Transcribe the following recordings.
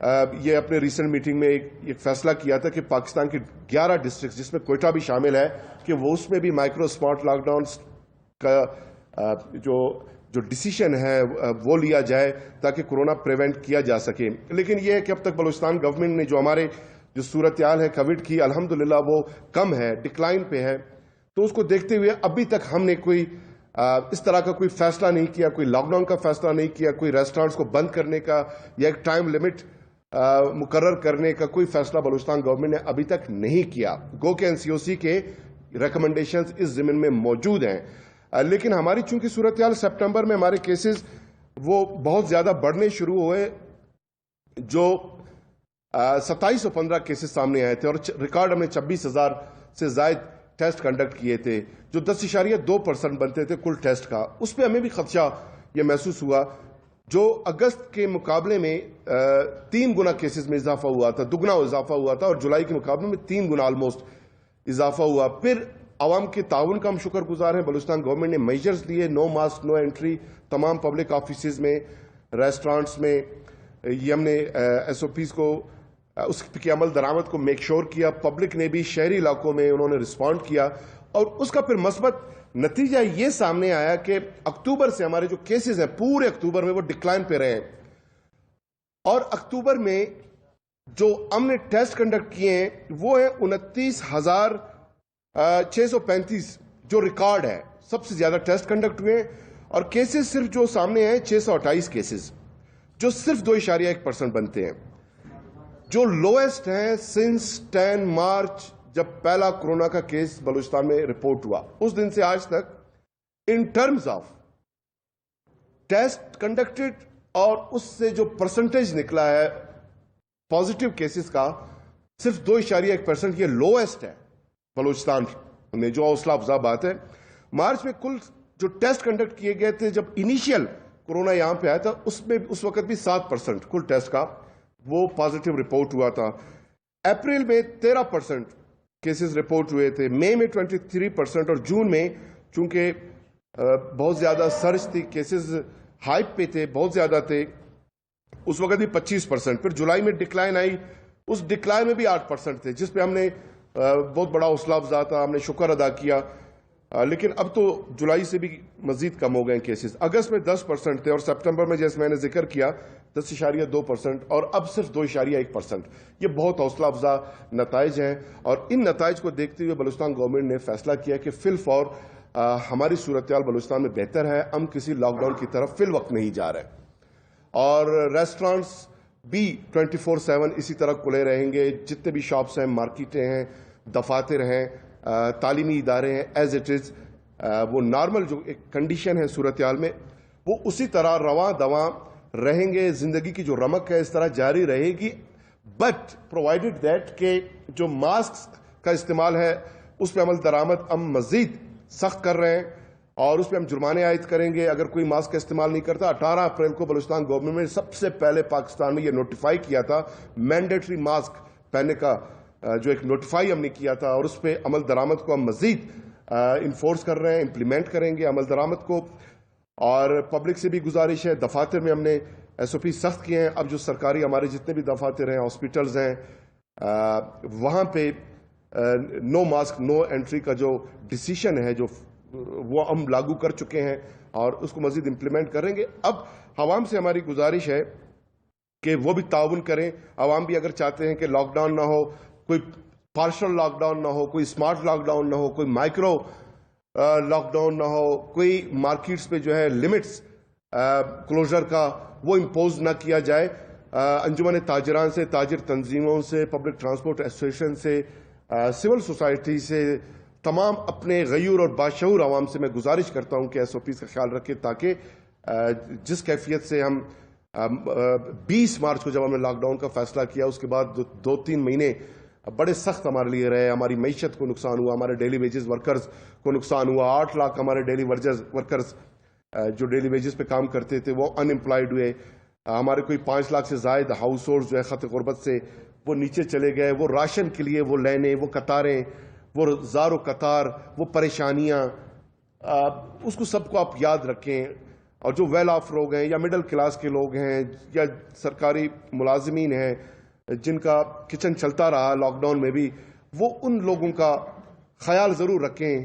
یہ اپنے recent meeting میں ایک فیصلہ کیا تھا کہ پاکستان کے 11 ڈسٹرکٹ جس میں کوئٹہ بھی شامل ہے کہ وہ اس میں بھی مائکرو اسمارٹ لاک ڈاؤن کا جو ڈیسیشن ہے وہ لیا جائے تاکہ کورونا پریونٹ کیا جا سکے. لیکن یہ ہے کہ اب تک بلوچستان گورنمنٹ نے جو ہمارے جو صورتحال ہے کووڈ کی الحمدللہ وہ کم ہے، ڈکلائن پہ ہے. تو اس کو دیکھتے ہوئے ابھی تک ہم نے کوئی اس طرح کا کوئی فیصلہ نہیں کیا، کوئی لاک ڈاؤن کا فیصلہ نہیں کیا، کوئی ریسٹورانٹس کو بند کرنے کا یا ایک ٹائم لمٹ مقرر کرنے کا کوئی فیصلہ بلوچستان گورنمنٹ نے ابھی تک نہیں کیا. گو کہ NCOC کے ریکمنڈیشنز اس ضمن میں موجود ہیں. لیکن ہماری چونکہ صورتحال سپٹمبر میں ہمارے کیسز وہ بہت زیادہ بڑھنے شروع ہوئے، جو 2715 کیسز سامنے آئے تھے اور ریکارڈ ہم نے 26,000 سے زائد ٹیسٹ کنڈکٹ کیے تھے، جو 10.2% بنتے تھے کل ٹیسٹ کا. اس پہ ہمیں بھی خدشہ یہ محسوس ہوا، جو اگست کے مقابلے میں 3 گنا کیسز میں اضافہ ہوا تھا، دگنا اضافہ ہوا تھا، اور جولائی کے مقابلے میں 3 گنا آلموسٹ اضافہ ہوا. پھر عوام کے تعاون کا ہم شکر گزار ہیں، بلوچستان گورنمنٹ نے میجرز لیے، نو ماسک نو انٹری تمام پبلک آفیسز میں، ریسٹورانٹس میں. یہ ہم نے SOPs کو اس کی عمل درآمد کو میک شور کیا. پبلک نے بھی شہری علاقوں میں انہوں نے رسپونڈ کیا، اور اس کا پھر مثبت نتیجہ یہ سامنے آیا کہ اکتوبر سے ہمارے جو کیسز ہیں پورے اکتوبر میں وہ ڈکلائن پہ رہے ہیں. اور اکتوبر میں جو ہم نے ٹیسٹ کنڈکٹ کیے ہیں وہ ہے 29,635 جو ریکارڈ ہے، سب سے زیادہ ٹیسٹ کنڈکٹ ہوئے ہیں. اور کیسز صرف جو سامنے ہیں 628 کیسز، جو صرف 2.1% بنتے ہیں، جو لوئسٹ ہیں سنس 10 مارچ جب پہلا کورونا کا کیس بلوچستان میں رپورٹ ہوا. اس دن سے آج تک in terms of test conducted اور اس سے جو پرسنٹیج نکلا ہے پازیٹیو کیسز کا صرف 2.1%، یہ لوئسٹ ہے بلوچستان میں، جو حوصلہ افزا بات ہے. مارچ میں کل جو ٹیسٹ کنڈکٹ کیے گئے تھے جب انیشیل کورونا یہاں پہ آیا تھا، اس میں اس وقت بھی 7% کل ٹیسٹ کا وہ پازیٹیو رپورٹ ہوا تھا. اپریل میں 13% کیسز رپورٹ ہوئے تھے، مئی میں 23%، اور جون میں چونکہ بہت زیادہ سرج تھی، کیسز ہائپ پہ تھے، بہت زیادہ تھے، اس وقت بھی 25%. پھر جولائی میں ڈکلائن آئی، اس ڈکلائن میں بھی 8% تھے، جس پہ ہم نے بہت بڑا حوصلہ افزا تھا، ہم نے شکر ادا کیا. لیکن اب تو جولائی سے بھی مزید کم ہو گئے کیسز. اگست میں 10% تھے، اور سپٹمبر میں جیسے میں نے ذکر کیا 10.2%، اور اب صرف 2.1%. یہ بہت حوصلہ افزا نتائج ہیں، اور ان نتائج کو دیکھتے ہوئے بلوچستان گورنمنٹ نے فیصلہ کیا کہ فی الفور ہماری صورتحال بلوچستان میں بہتر ہے، ہم کسی لاک ڈاؤن کی طرف فی الوقت نہیں جا رہے. اور ریسٹورانٹس بھی 24/7 اسی طرح کھلے رہیں گے، جتنے بھی شاپس ہیں، مارکیٹیں ہیں، دفاتر ہیں، تعلیمی ادارے ہیں، ایز اٹ از وہ نارمل جو ایک کنڈیشن ہے صورتحال میں وہ اسی طرح رواں دواں رہیں گے. زندگی کی جو رمق ہے اس طرح جاری رہے گی، بٹ پرووائڈڈ دیٹ کہ جو ماسک کا استعمال ہے اس پہ عمل درآمد ہم مزید سخت کر رہے ہیں، اور اس پہ ہم جرمانے عائد کریں گے اگر کوئی ماسک کا استعمال نہیں کرتا. 18 اپریل کو بلوچستان گورنمنٹ نے سب سے پہلے پاکستان میں یہ نوٹیفائی کیا تھا، مینڈیٹری ماسک پہننے کا جو ایک نوٹیفائی ہم نے کیا تھا، اور اس پہ عمل درآمد کو ہم مزید انفورس کر رہے ہیں، امپلیمنٹ کریں گے عمل درآمد کو. اور پبلک سے بھی گزارش ہے، دفاتر میں ہم نے SOP سخت کیے ہیں. اب جو سرکاری ہمارے جتنے بھی دفاتر ہیں، ہاسپٹلز ہیں، وہاں پہ نو ماسک نو انٹری کا جو ڈیسیشن ہے جو وہ ہم لاگو کر چکے ہیں، اور اس کو مزید امپلیمنٹ کریں گے. اب عوام سے ہماری گزارش ہے کہ وہ بھی تعاون کریں. عوام بھی اگر چاہتے ہیں کہ لاک ڈاؤن نہ ہو، کوئی پارشل لاک ڈاؤن نہ ہو، کوئی اسمارٹ لاک ڈاؤن نہ ہو، کوئی مائکرو لاک ڈاؤن نہ ہو، کوئی مارکیٹس پہ جو ہے لمٹس کلوزر کا وہ امپوز نہ کیا جائے. انجمن تاجران سے، تاجر تنظیموں سے، پبلک ٹرانسپورٹ ایسوسیشن سے، سول سوسائٹی سے، تمام اپنے غیور اور باشعور عوام سے میں گزارش کرتا ہوں کہ SOPs کا خیال رکھیں، تاکہ جس کیفیت سے ہم 20 مارچ کو جب ہم نے لاک ڈاؤن کا فیصلہ کیا، اس کے بعد 2-3 مہینے بڑے سخت ہمارے لیے رہے. ہماری معیشت کو نقصان ہوا، ہمارے ڈیلی ویجز ورکرز کو نقصان ہوا. 8 لاکھ ہمارے ڈیلی ورکرز جو ڈیلی ویجز پہ کام کرتے تھے وہ ان امپلائڈ ہوئے. ہمارے کوئی 5 لاکھ سے زائد ہاؤس ہولڈ جو ہے خط غربت سے وہ نیچے چلے گئے. وہ راشن کے لیے وہ لائنیں، وہ قطاریں، وہ زار و قطار، وہ پریشانیاں، اس کو سب کو آپ یاد رکھیں. اور جو ویل آف لوگ ہیں یا مڈل کلاس کے لوگ ہیں یا سرکاری ملازمین ہیں جن کا کچن چلتا رہا لاک ڈاؤن میں بھی، وہ ان لوگوں کا خیال ضرور رکھیں.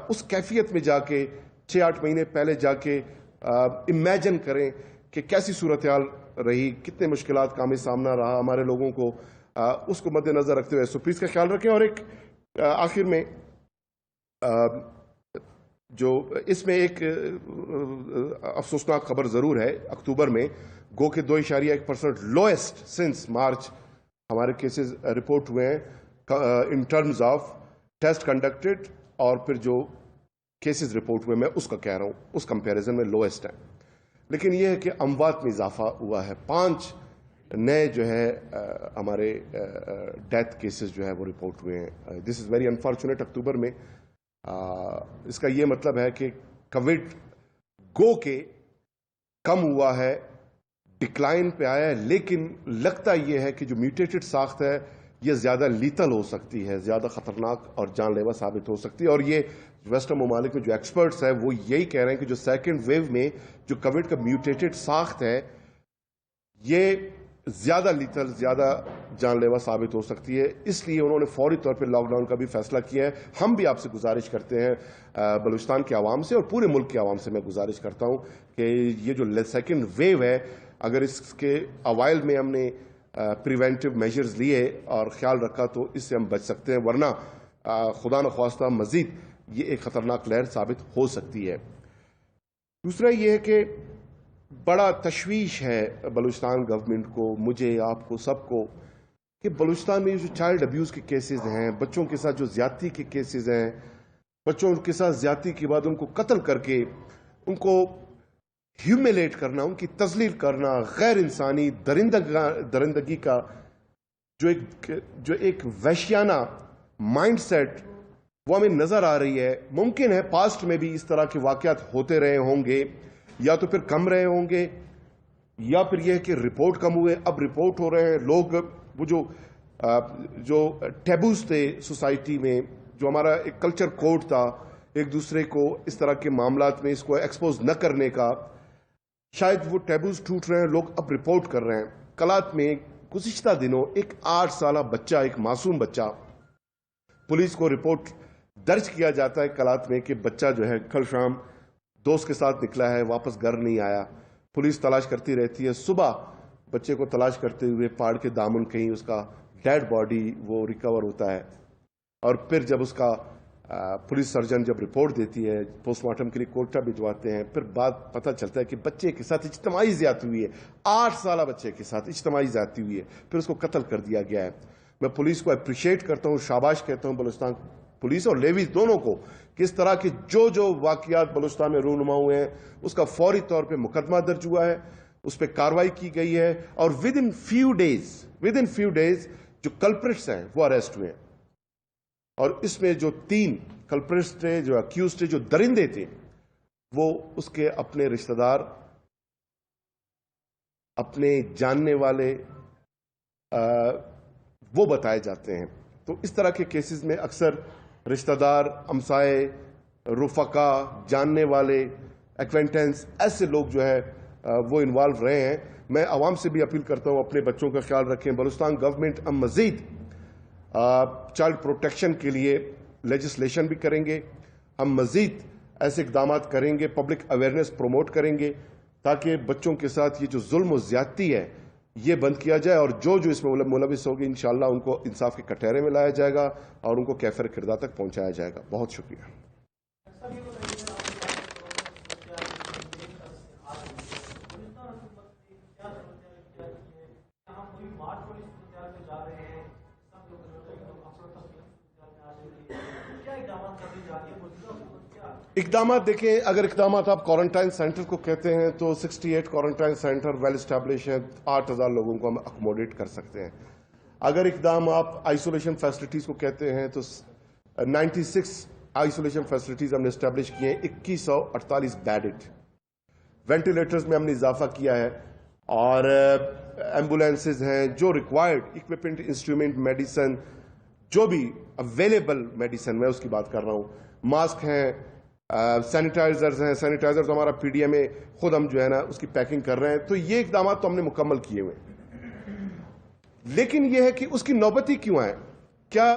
اس کیفیت میں جا کے 6-8 مہینے پہلے جا کے امیجن کریں کہ کیسی صورتحال رہی، کتنے مشکلات کا ہمیں سامنا رہا ہمارے لوگوں کو. اس کو مد نظر رکھتے ہوئے سو پلیز کا خیال رکھیں. اور ایک آخر میں جو اس میں ایک افسوسناک خبر ضرور ہے، اکتوبر میں گو کہ 2.1% لوئسٹ سنس مارچ ہمارے کیسز رپورٹ ہوئے ہیں in terms of test conducted, اور پھر جو کیسز رپورٹ ہوئے میں اس کا کہہ رہا ہوں اس کمپیریزن میں لوئسٹ ہے. لیکن یہ ہے کہ اموات میں اضافہ ہوا ہے، 5 نئے جو ہے ہمارے ڈیتھ کیسز جو ہے وہ رپورٹ ہوئے ہیں. دس از ویری انفارچونیٹ. اکتوبر میں اس کا یہ مطلب ہے کہ کووڈ گو کے کم ہوا ہے، ڈکلائن پہ آیا ہے، لیکن لگتا یہ ہے کہ جو میوٹیٹڈ ساخت ہے یہ زیادہ لیتل ہو سکتی ہے، زیادہ خطرناک اور جان لیوا ثابت ہو سکتی ہے. اور یہ ویسٹرن ممالک میں جو ایکسپرٹس ہیں وہ یہی کہہ رہے ہیں کہ جو سیکنڈ ویو میں جو کووڈ کا میوٹیٹڈ ساخت ہے یہ زیادہ لیتل، زیادہ جان لیوا ثابت ہو سکتی ہے. اس لیے انہوں نے فوری طور پہ لاک ڈاؤن کا بھی فیصلہ کیا ہے. ہم بھی آپ سے گزارش کرتے ہیں، بلوچستان کے عوام سے اور پورے ملک کے عوام سے میں گزارش کرتا ہوں کہ یہ جو سیکنڈ ویو ہے، اگر اس کے اوائل میں ہم نے پریونٹیو میجرز لیے اور خیال رکھا تو اس سے ہم بچ سکتے ہیں، ورنہ خدا نخواستہ مزید یہ ایک خطرناک لہر ثابت ہو سکتی ہے. دوسرا یہ ہے کہ بڑا تشویش ہے بلوچستان گورنمنٹ کو، مجھے، آپ کو، سب کو، کہ بلوچستان میں جو چائلڈ ابیوز کے کیسز ہیں، بچوں کے ساتھ جو زیادتی کے کیسز ہیں، بچوں کے ساتھ زیادتی کے بعد ان کو قتل کر کے ان کو ہیومیلیٹ کرنا، ان کی تذلیل کرنا، غیر انسانی درندگی کا جو ایک وحشیانہ مائنڈ سیٹ وہ ہمیں نظر آ رہی ہے. ممکن ہے پاسٹ میں بھی اس طرح کے واقعات ہوتے رہے ہوں گے، یا تو پھر کم رہے ہوں گے، یا پھر یہ کہ رپورٹ کم ہوئے، اب رپورٹ ہو رہے ہیں. لوگ وہ جو ٹیبوز تھے سوسائٹی میں، جو ہمارا ایک کلچر کوڈ تھا ایک دوسرے کو اس طرح کے معاملات میں اس کو ایکسپوز نہ کرنے کا، شاید وہ ٹیبوز ٹوٹ رہے ہیں، لوگ اب رپورٹ کر رہے ہیں. کلات میں گزشتہ دنوں ایک 8 سالہ بچہ، ایک معصوم بچہ، پولیس کو رپورٹ درج کیا جاتا ہے کلات میں کہ بچہ جو ہے کل شام دوست کے ساتھ نکلا ہے، واپس گھر نہیں آیا. پولیس تلاش کرتی رہتی ہے. صبح بچے کو تلاش کرتے ہوئے پہاڑ کے دامن کہیں اس کا ڈیڈ باڈی وہ ریکور ہوتا ہے. اور پھر جب اس کا پولیس سرجن جب رپورٹ دیتی ہے، پوسٹ مارٹم کے لیے کوئٹہ بھجواتے ہیں، پھر بات پتہ چلتا ہے کہ بچے کے ساتھ اجتماعی زیادتی ہوئی ہے. 8 سالہ بچے کے ساتھ اجتماعی زیادتی ہوئی ہے، پھر اس کو قتل کر دیا گیا ہے. میں پولیس کو اپریشیٹ کرتا ہوں، شاباش کہتا ہوں بلوچستان پولیس اور لیویز دونوں کو، کہ اس طرح کے جو واقعات بلوچستان میں رونما ہوئے ہیں اس کا فوری طور پہ مقدمہ درج ہوا ہے، اس پہ کارروائی کی گئی ہے، اور ود ان فیو ڈیز جو کلپریٹس ہیں وہ اریسٹ ہوئے ہیں. اور اس میں جو 3 کلپریٹس تھے، جو اکیوز تھے، جو درندے تھے، وہ اس کے اپنے رشتہ دار، اپنے جاننے والے وہ بتائے جاتے ہیں. تو اس طرح کے کیسز میں اکثر رشتہ دار، ہمسائے، رفقا، جاننے والے، ایکوینٹنس، ایسے لوگ جو ہے وہ انوالو رہے ہیں. میں عوام سے بھی اپیل کرتا ہوں اپنے بچوں کا خیال رکھیں. بلوچستان گورنمنٹ ہم مزید چائلڈ پروٹیکشن کے لیے لیجسلیشن بھی کریں گے، ہم مزید ایسے اقدامات کریں گے، پبلک اویئرنیس پروموٹ کریں گے تاکہ بچوں کے ساتھ یہ جو ظلم و زیادتی ہے یہ بند کیا جائے، اور جو اس میں ملوث ہوگی انشاءاللہ ان کو انصاف کے کٹہرے میں لایا جائے گا اور ان کو کیفر کردار تک پہنچایا جائے گا. بہت شکریہ. اقدامات دیکھیں، اگر اقدامات آپ کوارنٹائن سینٹر کو کہتے ہیں تو 68 کوارنٹائن سینٹر ویل اسٹیبلش ہیں، 8000 لوگوں کو ہم اکوموڈیٹ کر سکتے ہیں. اگر اقدام آپ آئسولیشن فیسلٹیز کو کہتے ہیں تو 96 آئسولیشن فیسلٹیز ہم نے اسٹیبلش کیے ہیں، 2148 بیڈڈ. وینٹیلیٹرز میں ہم نے اضافہ کیا ہے، اور ایمبولینسز ہیں، جو ریکوائرڈ اکوپمنٹ، انسٹرومنٹ، میڈیسن، جو بھی اویلیبل میڈیسن میں اس کی بات کر رہا ہوں، ماسک ہیں، سینیٹائزرز ہیں, سینیٹائزر تو ہمارا پی ڈی ایم میں خود ہم جو ہے نا اس کی پیکنگ کر رہے ہیں. تو یہ اقدامات تو ہم نے مکمل کیے ہوئے. لیکن یہ ہے کہ اس کی نوبتی کیوں آئے؟ کیا